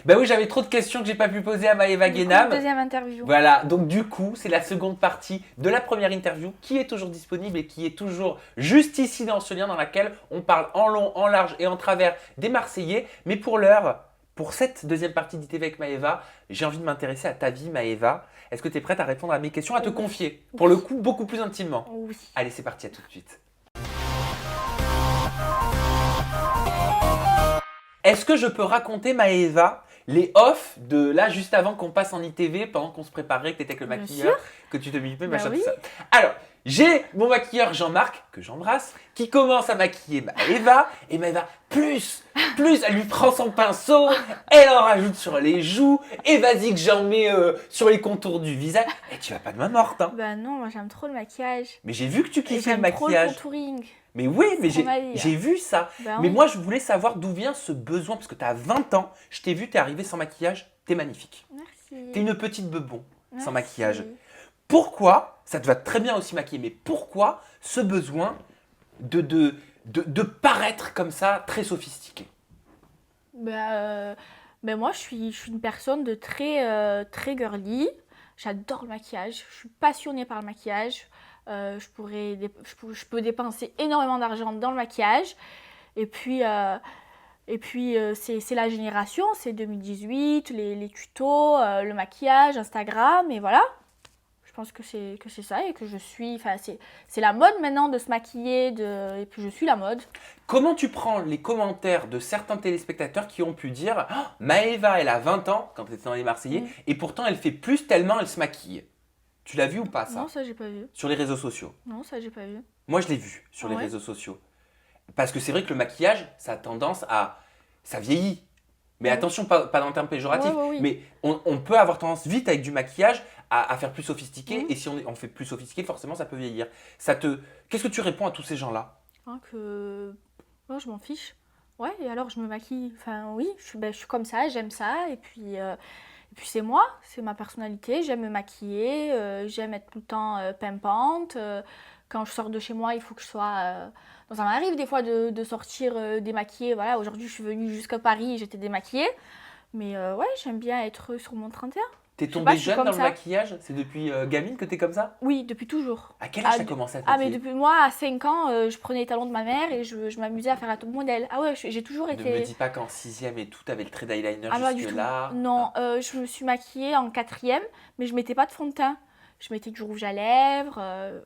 Bah oui, j'avais trop de questions que j'ai pas pu poser à Maëva Du coup, Guénam. deuxième interview. Voilà, donc du coup, c'est la seconde partie de la première interview qui est toujours disponible et qui est toujours juste ici dans ce lien dans laquelle on parle en long, en large et en travers des Marseillais. Mais pour l'heure, pour cette deuxième partie d'ITV avec Maëva, j'ai envie de m'intéresser à ta vie, Maëva. Est-ce que tu es prête à répondre à mes questions, à te Oui. confier, pour le coup, beaucoup plus intimement? Oui. Allez, c'est parti, à tout de suite. Est-ce que je peux raconter, Maëva, les off de là, juste avant qu'on passe en ITV, pendant qu'on se préparait, que tu étais avec le Bien maquilleur, sûr. que tu te mimais, Bah machin, oui. tout ça. Alors, j'ai mon maquilleur Jean-Marc, que j'embrasse, qui commence à maquiller Maëva, et Maëva, plus, elle lui prend son pinceau, elle en rajoute sur les joues, et vas-y que j'en mets sur les contours du visage. Et tu vas pas de main morte, hein. Bah non, moi j'aime trop le maquillage. Mais j'ai vu que tu Et kiffais le j'aime trop le maquillage. contouring. Mais oui, mais trop ma vie, j'ai vu ça. Bah Mais oui. moi, je voulais savoir d'où vient ce besoin, parce que tu as 20 ans, je t'ai vu, tu es arrivé sans maquillage, t'es magnifique. Merci. T'es une petite bebon, sans Merci. maquillage. Pourquoi, ça te va très bien aussi maquiller, mais pourquoi ce besoin de paraître comme ça, très sophistiqué? Bah moi je suis une personne de très girly. J'adore le maquillage. Je suis passionnée par le maquillage. Je peux dépenser énormément d'argent dans le maquillage. Et puis c'est la génération, c'est 2018, les tutos, le maquillage, Instagram, et voilà. Je pense que c'est ça et que je suis. Enfin, c'est la mode maintenant de se maquiller, et puis je suis la mode. Comment tu prends les commentaires de certains téléspectateurs qui ont pu dire oh, Maëva, elle a 20 ans quand elle était dans les Marseillais, et pourtant elle fait plus tellement elle se maquille. Tu l'as vu ou pas ça? Non, ça j'ai pas vu. Sur les réseaux sociaux. Non, ça j'ai pas vu. Moi, je l'ai vu sur les Ouais. réseaux sociaux. Parce que c'est vrai que le maquillage, ça a tendance à... Ça vieillit. Mais Ouais. attention, pas dans le terme péjoratif. Ouais, oui. Mais on peut avoir tendance vite avec du maquillage à faire plus sophistiqué. Mhm. Et si on fait plus sophistiqué, forcément, ça peut vieillir. Qu'est-ce que tu réponds à tous ces gens-là? Hein, moi je m'en fiche. Ouais, et alors je me maquille. Enfin oui, je suis comme ça, j'aime ça. Et puis c'est moi, c'est ma personnalité. J'aime me maquiller, j'aime être tout le temps pimpante. Quand je sors de chez moi, il faut que je sois. Ça m'arrive des fois de sortir démaquillée. Voilà, aujourd'hui je suis venue jusqu'à Paris, j'étais démaquillée. Mais ouais, j'aime bien être sur mon 31. T'es sais tombée pas, je suis jeune comme dans le ça. maquillage? C'est depuis gamine que t'es comme ça? Oui, depuis toujours. À quel âge Ah, t'as commencé à te Ah, mais maquiller? depuis moi, à 5 ans, je prenais les talons de ma mère et je m'amusais à faire un top modèle. Ah ouais, j'ai toujours Ne été. me dis pas qu'en 6e et tout, t'avais le trait d'eyeliner Ah, pas du tout. jusque-là. Non, je me suis maquillée en 4e, mais je mettais pas de fond de teint. Je mettais du rouge à lèvres.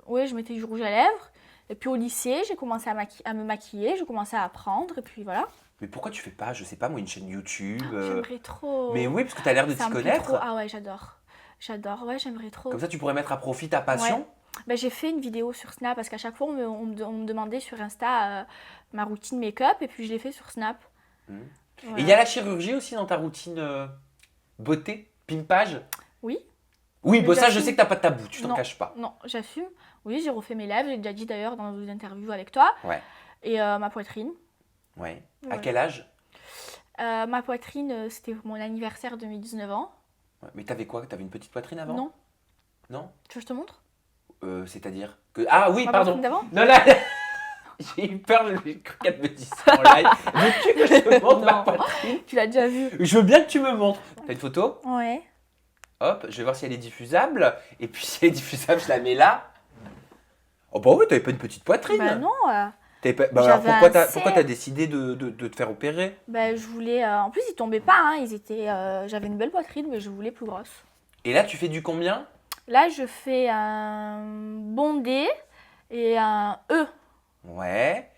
Ouais, je mettais du rouge à lèvres. Et puis au lycée, j'ai commencé à me maquiller, j'ai commencé à apprendre, et puis voilà. Mais pourquoi tu fais pas, je sais pas moi, une chaîne YouTube J'aimerais trop. Mais oui, parce que t'as l'air de Ça t'y me plaît connaître. trop. Ah ouais, j'adore. J'adore, ouais, j'aimerais trop. Comme ça, tu pourrais mettre à profit ta passion. Ouais. Bah, j'ai fait une vidéo sur Snap parce qu'à chaque fois, on me demandait sur Insta ma routine make-up et puis je l'ai fait sur Snap. Mhm. Voilà. Et il y a la chirurgie aussi dans ta routine beauté, pimpage? Oui. Oui, bon, ça, je J'assume. sais que t'as pas de tabou, tu t'en Non. caches pas. Non, j'assume. Oui, j'ai refait mes lèvres, j'ai déjà dit d'ailleurs dans une interview avec toi. Ouais, Et ma poitrine. ouais. À Voilà. quel âge? Ma poitrine, c'était pour mon anniversaire de mes 19 ans. Ouais, mais t'avais quoi? T'avais une petite poitrine avant? Non. Non. Tu veux que je te montre? C'est-à-dire que... Ah oui, Ma pardon. poitrine d'avant? Non, là, j'ai eu peur, j'ai cru qu'elle me dise ça en live. Veux-tu que je te montre ma Non. poitrine? Tu l'as déjà vu? Je veux bien que tu me montres. T'as une photo? Ouais. Hop, je vais voir si elle est diffusable. Et puis si elle est diffusable, je la mets là. Oh bah oui, t'avais pas une petite poitrine. Bah non. T'avais pas... Bah alors J'avais pourquoi un t'as C. pourquoi t'as décidé de te faire opérer? Bah je voulais. En plus, ils tombaient pas, hein. J'avais une belle poitrine, mais je voulais plus grosse. Et là, tu fais du combien? Là, je fais un bondé et un E. Ouais.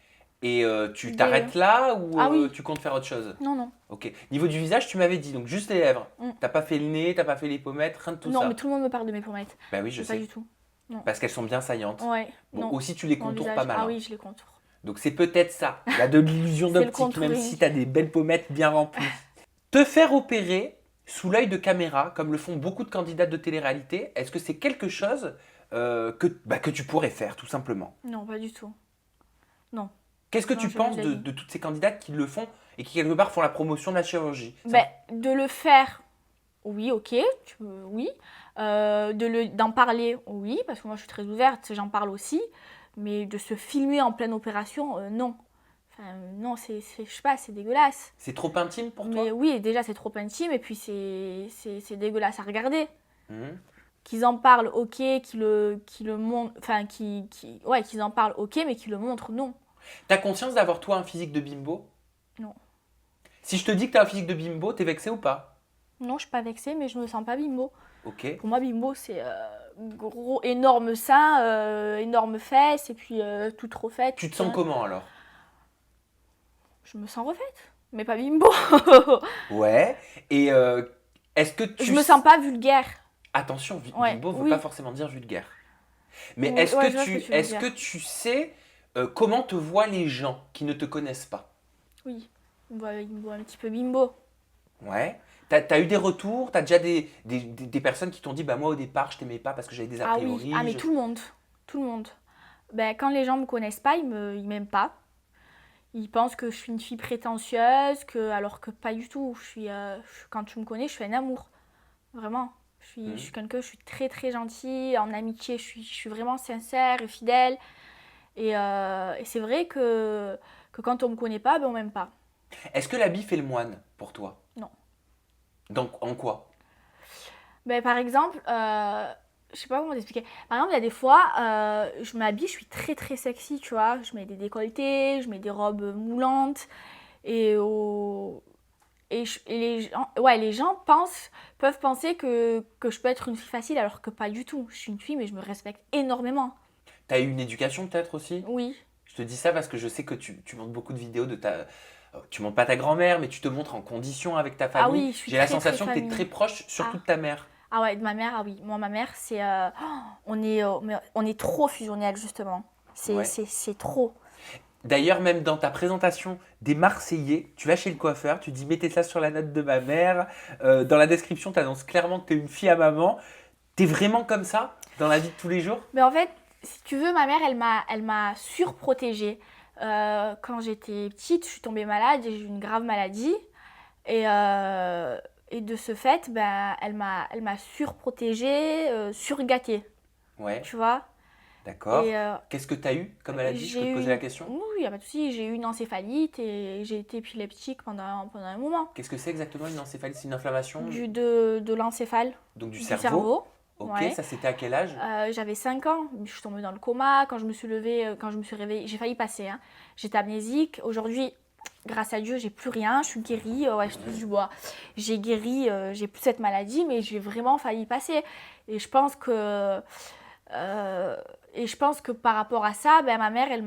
Et tu Des- t'arrêtes là ou Ah oui. tu comptes faire autre chose? Non, non. Ok. Niveau du visage, tu m'avais dit, donc juste les lèvres. Mm. T'as pas fait le nez, t'as pas fait les pommettes, rien de tout Non, ça. mais tout le monde me parle de mes pommettes. Bah oui, je Pas sais. du tout. Parce qu'elles sont bien saillantes. Ouais. Bon, non. aussi, tu les Mon contours visage. pas mal. Ah hein. oui, je les contours. Donc c'est peut-être ça. Il y a de l'illusion C'est le d'optique, même contouring. si t'as des belles pommettes bien remplies. Te faire opérer sous l'œil de caméra, comme le font beaucoup de candidates de télé-réalité, est-ce que c'est quelque chose que tu pourrais faire, tout simplement? Non, pas du tout. Qu'est-ce que Non, tu je penses l'ai de, dit. de toutes ces candidates qui le font et qui, quelque part, font la promotion de la chirurgie? Ben, de le faire, oui, ok, oui. D'en parler, oui, parce que moi je suis très ouverte, j'en parle aussi. Mais de se filmer en pleine opération, non. Enfin, non, je sais pas, c'est dégueulasse. C'est trop intime pour toi? Mais oui, déjà, c'est trop intime et puis c'est dégueulasse à regarder. Mhm. Qu'ils en parlent, ok, qu'ils le montrent, enfin, ouais, qu'ils en parlent, ok, mais qu'ils le montrent, non. T'as conscience d'avoir toi un physique de bimbo? Non. Si je te dis que t'as un physique de bimbo, t'es vexé ou pas? Non, je suis pas vexée, mais je me sens pas bimbo. Ok. Pour moi, bimbo, c'est gros, énorme sein, énorme fesses, et puis tout refait. Tu te sens comment alors? Je me sens refaite, mais pas bimbo. Ouais. Et est-ce que Je me sens pas vulgaire. Attention, Ouais, bimbo ne veut oui. pas forcément dire vulgaire. Mais Oui, est-ce ouais, que je vois ce tu, que tu veux est-ce dire. que tu sais comment te voient les gens qui ne te connaissent pas? Oui, il me voit un petit peu bimbo. Ouais. T'as eu des retours? T'as déjà des personnes qui t'ont dit, bah moi au départ je t'aimais pas parce que j'avais des a Ah oui, priori. ah mais tout le monde, tout le monde. Ben, quand les gens me connaissent pas, ils m'aiment pas. Ils pensent que je suis une fille prétentieuse, alors que pas du tout. Quand tu me connais, je suis un amour. Vraiment. Je suis quelqu'un, je suis très très gentille. En amitié, je suis vraiment sincère et fidèle. Et c'est vrai que quand on me connaît pas, ben on m'aime pas. Est-ce que l'habit fait le moine pour toi? Non. Donc en quoi? Ben, par exemple, je sais pas comment t'expliquer. Par exemple, il y a des fois, je m'habille, je suis très très sexy, tu vois. Je mets des décolletés, je mets des robes moulantes. Et, au- et les gens peuvent penser que je peux être une fille facile alors que pas du tout. Je suis une fille, mais je me respecte énormément. T'as eu une éducation peut-être aussi? Oui. Je te dis ça parce que je sais que tu montres beaucoup de vidéos de ta. Tu montres pas ta grand-mère, mais tu te montres en condition avec ta Ah famille. oui, je suis J'ai la très très sensation que tu es famille. très proche, surtout Ah. de ta mère. Ah ouais, de ma mère, ah oui. Moi, ma mère, on est trop fusionnels, justement. Ouais. C'est trop. D'ailleurs, même dans ta présentation des Marseillais, tu vas chez le coiffeur, tu dis mettez ça sur la note de ma mère. Dans la description, tu annonces clairement que tu es une fille à maman. T'es vraiment comme ça dans la vie de tous les jours? Mais en fait, si tu veux, ma mère, elle m'a surprotégée. Quand j'étais petite, je suis tombée malade, j'ai eu une grave maladie. Et, et de ce fait, ben, elle m'a surprotégée, surgâtée, Ouais, tu vois. d'accord. Et Qu'est-ce que tu as eu comme maladie? Je peux te poser la question? Oui, il n'y a pas de souci, j'ai eu une encéphalite et j'ai été épileptique pendant un moment. Qu'est-ce que c'est exactement une encéphalite? C'est une inflammation De l'encéphale, donc du du cerveau? cerveau. Ok, Ouais. ça c'était à quel âge? J'avais 5 ans, je suis tombée dans le coma. Quand je me suis levée, quand je me suis réveillée, j'ai failli passer, hein. J'étais amnésique. Aujourd'hui, grâce à Dieu, j'ai plus rien. Je suis guérie. Ouais, je touche du bois. J'ai guéri, j'ai plus cette maladie, mais j'ai vraiment failli passer. Et je pense que, par rapport à ça, ben, ma mère, elle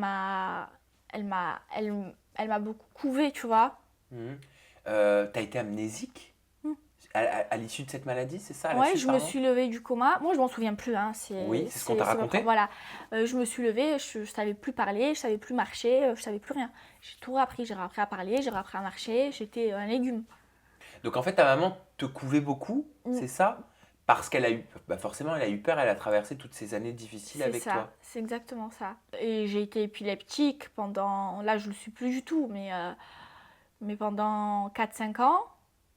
m'a beaucoup couvée, tu vois. Mhm. T'as été amnésique Mm. à l'issue de cette maladie, c'est ça? À la Ouais, suite, je me pardon. suis levée du coma. Moi, je m'en souviens plus, hein. Oui, c'est ce qu'on t'a raconté. Voilà. Je me suis levée, je savais plus parler, je savais plus marcher, je savais plus rien. J'ai tout appris. J'ai appris à parler, j'ai appris à marcher. J'étais un légume. Donc en fait, ta maman te couvait beaucoup, Mm. c'est ça? Parce qu'elle a eu, bah forcément, elle a eu peur, elle a traversé toutes ces années difficiles C'est avec ça, toi. c'est exactement ça. Et j'ai été épileptique pendant, là je le suis plus du tout, mais pendant 4 5 ans,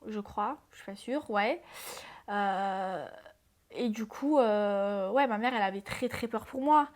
je crois, je suis pas sûre, ouais. Euh, et du coup, ouais, ma mère, elle avait très très peur pour moi.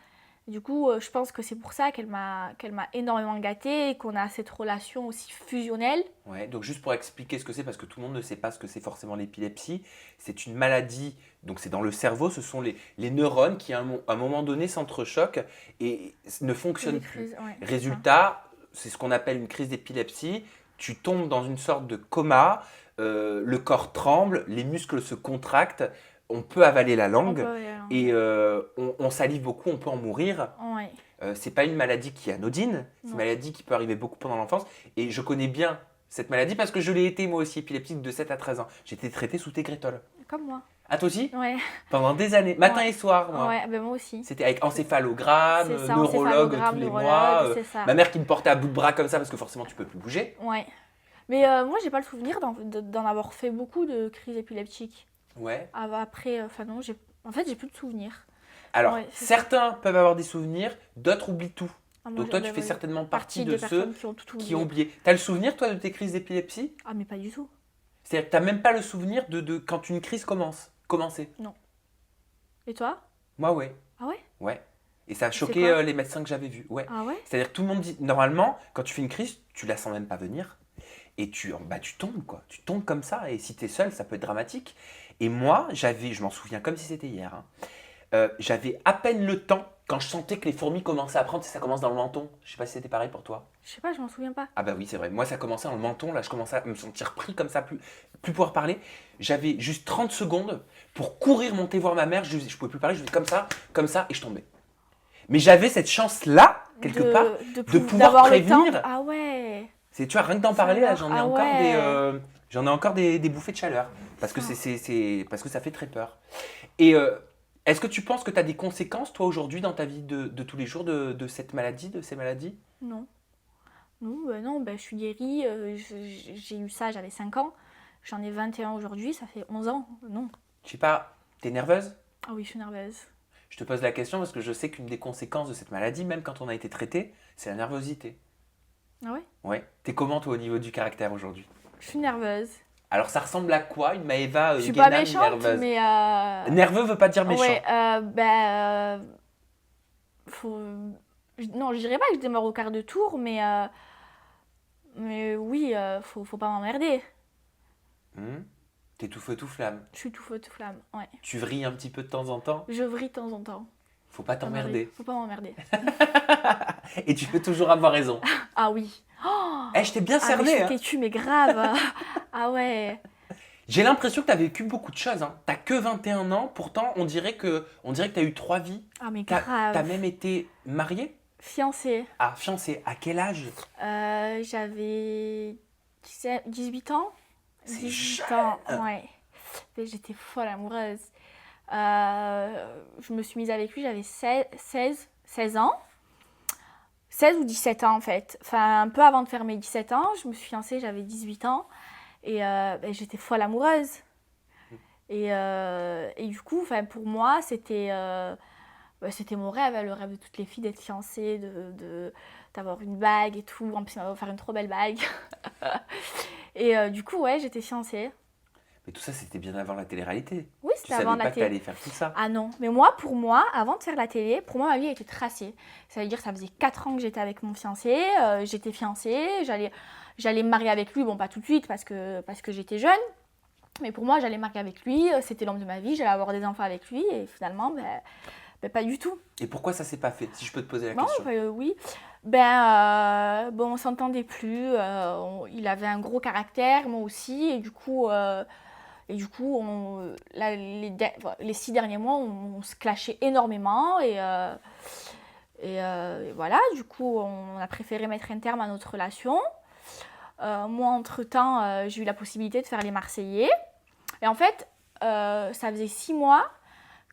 Du coup, je pense que c'est pour ça qu'elle m'a énormément gâtée et qu'on a cette relation aussi fusionnelle. Ouais, donc juste pour expliquer ce que c'est, parce que tout le monde ne sait pas ce que c'est forcément l'épilepsie, c'est une maladie, donc c'est dans le cerveau, ce sont les neurones qui à un moment donné s'entrechoquent et ne fonctionnent Des plus. crises, ouais, c'est ça. Résultat, c'est ce qu'on appelle une crise d'épilepsie, tu tombes dans une sorte de coma, le corps tremble, les muscles se contractent, on peut avaler la On langue peut, et on salive beaucoup, on peut en mourir. ouais. C'est pas une maladie qui est anodine, c'est une Non. maladie qui peut arriver beaucoup pendant l'enfance. Et je connais bien cette maladie parce que je l'ai été moi aussi épileptique de 7 à 13 ans. J'étais traité sous Tegretol. Comme moi. Ah toi aussi? Ouais, Pendant des années, matin Ouais. et soir moi. ouais, ben moi aussi. C'était avec encéphalogramme, C'est ça, neurologue encéphalogramme, tous les neurologue, mois. c'est ça. Ma mère qui me portait à bout de bras comme ça parce que forcément tu peux plus bouger. Ouais. Mais moi, j'ai pas le souvenir d'en avoir fait beaucoup de crises épileptiques. Ouais. Après, enfin non, en fait, j'ai plus de souvenirs. Alors Ouais, c'est ça. certains peuvent avoir des souvenirs, d'autres oublient tout. Ah, moi, Donc toi tu j'avais fais certainement partie de des ceux personnes qui ont tout qui ont oublié. oublié. T'as le souvenir toi de tes crises d'épilepsie? Ah, mais pas du tout. C'est-à-dire que t'as même pas le souvenir de quand une crise commençait. Et toi? Moi, ouais. Ah ouais? Ouais. Et ça a C'est choqué quoi? les médecins que j'avais vus. Ouais. Ah ouais? C'est-à-dire que tout le monde dit, normalement, quand tu fais une crise, tu la sens même pas venir. Et tu tombes, quoi. Tu tombes comme ça. Et si tu es seul, ça peut être dramatique. Et moi, je m'en souviens comme si c'était hier, hein. J'avais à peine le temps quand je sentais que les fourmis commençaient à prendre, ça commence dans le menton. Je sais pas si c'était pareil pour toi. Je sais pas, je m'en souviens pas. Ah bah oui, c'est vrai. Moi, ça commençait dans le menton. Là, je commençais à me sentir pris comme ça, plus pouvoir parler. J'avais juste 30 secondes pour courir, monter voir ma mère. Je pouvais plus parler. Je faisais comme ça, et je tombais. Mais j'avais cette chance-là, quelque part, de pouvoir d'avoir le temps. prévenir. Ah ouais. Tu vois, rien que d'en parler, là, j'en ai Ah encore ouais. j'en ai encore des bouffées de chaleur. Parce que, Putain. parce que ça fait très peur. Et est-ce que tu penses que tu as des conséquences, toi, aujourd'hui, dans ta vie de tous les jours, de cette maladie, de ces maladies? Non. Non, je suis guérie. J'ai eu ça, j'avais 5 ans. J'en ai 21 aujourd'hui, ça fait 11 ans. Non. Je sais pas, t'es nerveuse? Ah oui, je suis nerveuse. Je te pose la question parce que je sais qu'une des conséquences de cette maladie, même quand on a été traité, c'est la nervosité. Ah ouais? Ouais. T'es comment, toi, au niveau du caractère aujourd'hui? Je suis nerveuse. Alors, ça ressemble à quoi, une Maëva Je suis pas Guénam méchante, nerveuse? mais Nerveux veut pas dire méchant. ouais, faut... Non, je dirais pas que je démarre au quart de tour, mais oui, faut pas m'emmerder. Hmm. T'es tout feu, tout flamme. Je suis tout feu, tout flamme, ouais. Tu vrilles un petit peu de temps en temps. Je vrille de temps en temps. Faut pas Ça m'arrive. t'emmerder. Faut pas m'emmerder. Et tu peux toujours avoir raison. Ah oui. Oh, Eh, je t'ai bien ah, mais je cerné, suis hein. têtue, mais grave. Ah ouais. J'ai l'impression que t'as vécu beaucoup de choses, hein. T'as que 21 ans, pourtant on dirait que t'as eu 3 vies. Ah mais T'as grave. même été mariée? Fiancée. Ah, fiancée. À quel âge? J'avais 18 ans. C'est 18 jeune. ans, ouais. Et j'étais folle amoureuse. Je me suis mise avec lui, j'avais 16 ans. 16 ou 17 ans en fait. Enfin, un peu avant de faire mes 17 ans, je me suis fiancée, j'avais 18 ans. Et j'étais folle amoureuse. Et du coup, pour moi, c'était mon rêve, hein, le rêve de toutes les filles d'être fiancée, d'avoir une bague et tout. En plus, il m'a offert une trop belle bague. Et du coup, ouais, j'étais fiancée. Mais tout ça, c'était bien avant la télé-réalité. Oui, Tu c'était savais avant pas la que télé. t'allais faire tout ça. Ah non, mais pour moi, avant de faire la télé, pour moi, ma vie a été tracée. Ça veut dire que ça faisait 4 ans que j'étais avec mon fiancé, j'étais fiancée, j'allais me marier avec lui, bon, pas tout de suite parce que j'étais jeune, mais pour moi, j'allais me marier avec lui, c'était l'homme de ma vie, j'allais avoir des enfants avec lui, et finalement, pas du tout. Et pourquoi ça s'est pas fait, si je peux te poser la Non, question? oui. On s'entendait plus, il avait un gros caractère, moi aussi, et du coup, les 6 derniers mois, on se clashait énormément, et voilà, du coup, on a préféré mettre un terme à notre relation. Moi, entre-temps, j'ai eu la possibilité de faire les Marseillais. Et en fait, ça faisait 6 mois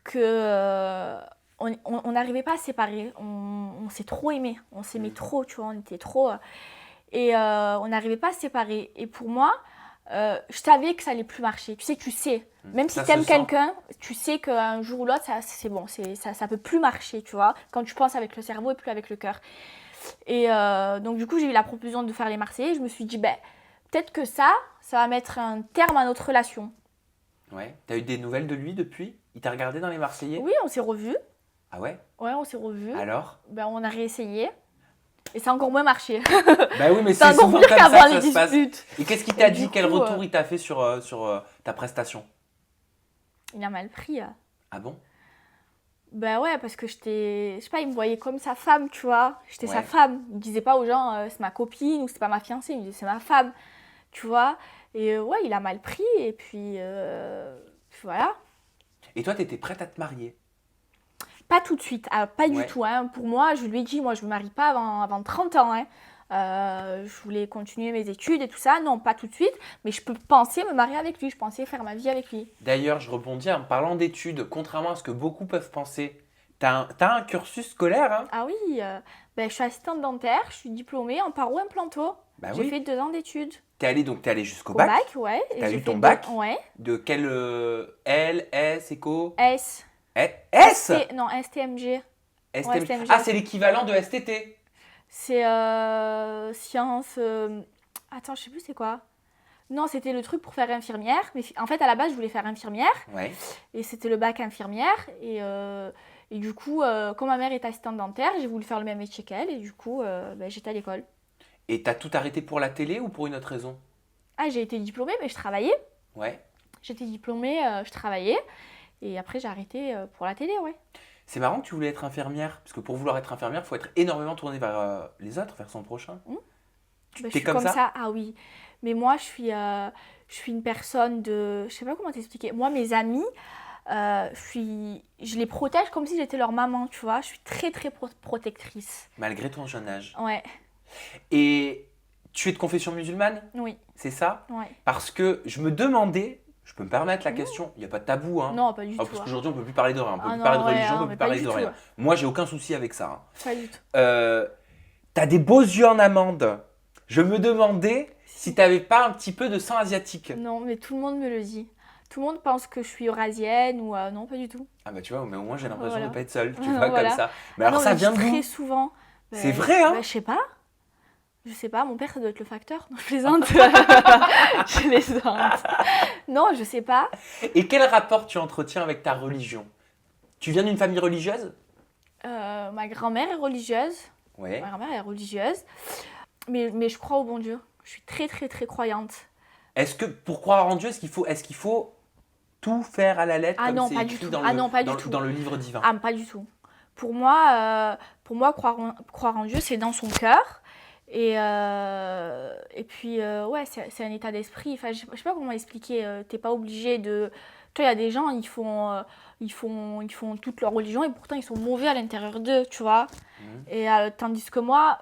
que on n'arrivait pas à se séparer. On s'est trop aimés. On s'aimait trop, tu vois, on était trop... et on n'arrivait pas à se séparer. Et pour moi, je savais que ça allait plus marcher. Tu sais. Même si Ça tu aimes se sent. quelqu'un, tu sais qu'un jour ou l'autre, c'est bon. Ça peut plus marcher, tu vois. Quand tu penses avec le cerveau et plus avec le cœur. Et donc du coup, j'ai eu la proposition de faire les Marseillais. Je me suis dit, peut-être que ça va mettre un terme à notre relation. Ouais. T'as eu des nouvelles de lui depuis? Il t'a regardé dans les Marseillais? Oui, on s'est revus. Ah ouais? Ouais, on s'est revus. Alors? On a réessayé. Et ça a encore moins marché. Bah oui, mais C'est c'est encore souvent pire comme ça qu'avant que les ça se passe. disputes. Et qu'est-ce qu'il t'a Et dit? du Quel coup, retour il t'a fait sur ta prestation? Il a mal pris. Ah bon? Ouais, parce que j'étais... Je sais pas, il me voyait comme sa femme, tu vois. J'étais Ouais. sa femme. Il disait pas aux gens, c'est ma copine ou c'est pas ma fiancée. Il me disait, c'est ma femme, tu vois. Et ouais, il a mal pris. Et puis voilà. Et toi, t'étais prête à te marier? Pas tout de suite, pas du Ouais. tout. Hein. Pour moi, je lui ai dit, moi, je me marie pas avant 30 ans. Hein. Je voulais continuer mes études et tout ça. Non, pas tout de suite. Mais je peux penser me marier avec lui. Je pensais faire ma vie avec lui. D'ailleurs, je rebondis en parlant d'études, contrairement à ce que beaucoup peuvent penser. T'as un cursus scolaire, hein? Ah oui, je suis assistante dentaire. Je suis diplômée en paro-implanto. Bah J'ai oui. fait 2 ans d'études. T'es allé jusqu'au Au bac. bac, ouais. Et T'as j'ai eu fait ton bac? Ouais. De quel L, S, éco? S. S? Non, STMG. STM. Ouais, STMG. Ah, c'est l'équivalent de STT. C'est sciences... Attends, je sais plus c'est quoi. Non, c'était le truc pour faire infirmière. Mais en fait, à la base, je voulais faire infirmière. Ouais. Et c'était le bac infirmière. Et Et du coup, comme ma mère est assistante dentaire, j'ai voulu faire le même métier qu'elle. Et du coup, j'étais à l'école. Et t'as tout arrêté pour la télé ou pour une autre raison? Ah, j'ai été diplômée, mais je travaillais. Ouais. J'étais diplômée, je travaillais. Et après, j'ai arrêté pour la télé, ouais. C'est marrant que tu voulais être infirmière, parce que pour vouloir être infirmière, il faut être énormément tourné vers les autres, vers son prochain. Je T'es suis comme ça? ah oui. Mais moi, je suis une personne de... Je sais pas comment t'expliquer. Moi, mes amis, je les protège comme si j'étais leur maman, tu vois. Je suis très, très protectrice. Malgré ton jeune âge. Ouais, Et tu es de confession musulmane, oui, c'est ça? ouais. Parce que je me demandais, je peux me permettre la question, il n'y a pas de tabou, hein. Non, pas du Ah, tout. parce hein. qu'aujourd'hui, on ne peut plus parler de rien. On peut Ah plus non, parler de ouais, religion, on non, ne peut mais plus pas parler du de tout. rien. Moi, j'ai aucun souci avec ça, hein. Pas du tout. T'as des beaux yeux en amande. Je me demandais si t'avais pas un petit peu de sang asiatique. Non, mais tout le monde me le dit. Tout le monde pense que je suis eurasienne ou... non, pas du tout. Ah bah tu vois, mais au moins j'ai l'impression Voilà. de pas être seule, tu vois, Voilà. comme ça. Mais alors Non, ça mais vient je dis d'où? très souvent. C'est vrai, hein? Je sais pas. Je sais pas, mon père, ça doit être le facteur. Non, je plaisante. Je plaisante. Non, je sais pas. Et quel rapport tu entretiens avec ta religion? Tu viens d'une famille religieuse? Ma grand-mère est religieuse. Ouais. Ma grand-mère est religieuse. Mais je crois au bon Dieu. Je suis très, très, très croyante. Est-ce que pour croire en Dieu, est-ce qu'il faut tout faire à la lettre Ah comme non, c'est pas du écrit tout. dans Ah le, non, pas du dans, tout. dans le livre divin? Ah, pas du tout. Pour moi, croire en Dieu, c'est dans son cœur. Et puis, ouais, c'est un état d'esprit. Enfin, je sais pas comment expliquer. T'es pas obligé de... Tu vois, il y a des gens, ils font toute leur religion et pourtant ils sont mauvais à l'intérieur d'eux, tu vois. Mhm. Et tandis que moi,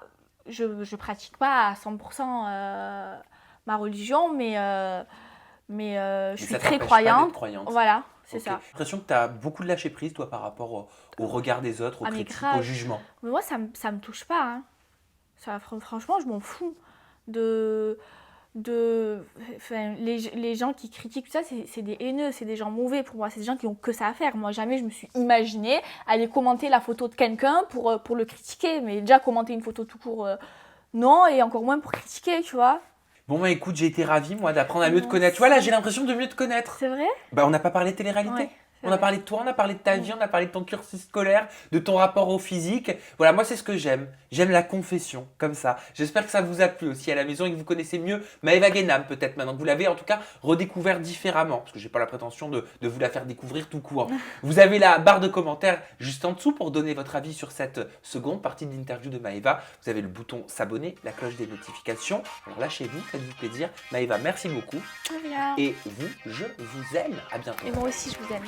je pratique pas à 100% ma religion, mais je Mais suis ça très t'empêche pas d'être croyante. croyante. Voilà, c'est Ok. ça. J'ai l'impression que tu as beaucoup de lâcher prise, toi, par rapport au regard des autres, aux Ah, mais critiques, grave. au jugement. Mais moi, ça me touche pas. Hein. Franchement, je m'en fous enfin, les gens qui critiquent tout ça, c'est des haineux, c'est des gens mauvais pour moi, c'est des gens qui ont que ça à faire. Moi, jamais je me suis imaginée aller commenter la photo de quelqu'un pour le critiquer, mais déjà commenter une photo tout court, non, et encore moins pour critiquer, tu vois. Bon, bah écoute, j'ai été ravi, moi, d'apprendre à mieux te Moi connaître. Tu vois, là, aussi. j'ai l'impression de mieux te connaître. C'est vrai? Bah, on n'a pas parlé de télé-réalité. Ouais, c'est On a vrai. parlé de toi, on a parlé de ta vie, on a parlé de ton cursus scolaire, de ton rapport au physique. Voilà, moi, c'est ce que j'aime. J'aime la confession, comme ça. J'espère que ça vous a plu aussi à la maison et que vous connaissez mieux Maëva Guénam, peut-être maintenant que vous l'avez en tout cas redécouvert différemment. Parce que j'ai pas la prétention de vous la faire découvrir tout court. Vous avez la barre de commentaires juste en dessous pour donner votre avis sur cette seconde partie de l'interview de Maëva. Vous avez le bouton s'abonner, la cloche des notifications. Alors lâchez-vous, faites-vous plaisir. Maëva, merci beaucoup. De rien. Et vous, je vous aime. À bientôt. Et moi aussi, je vous aime.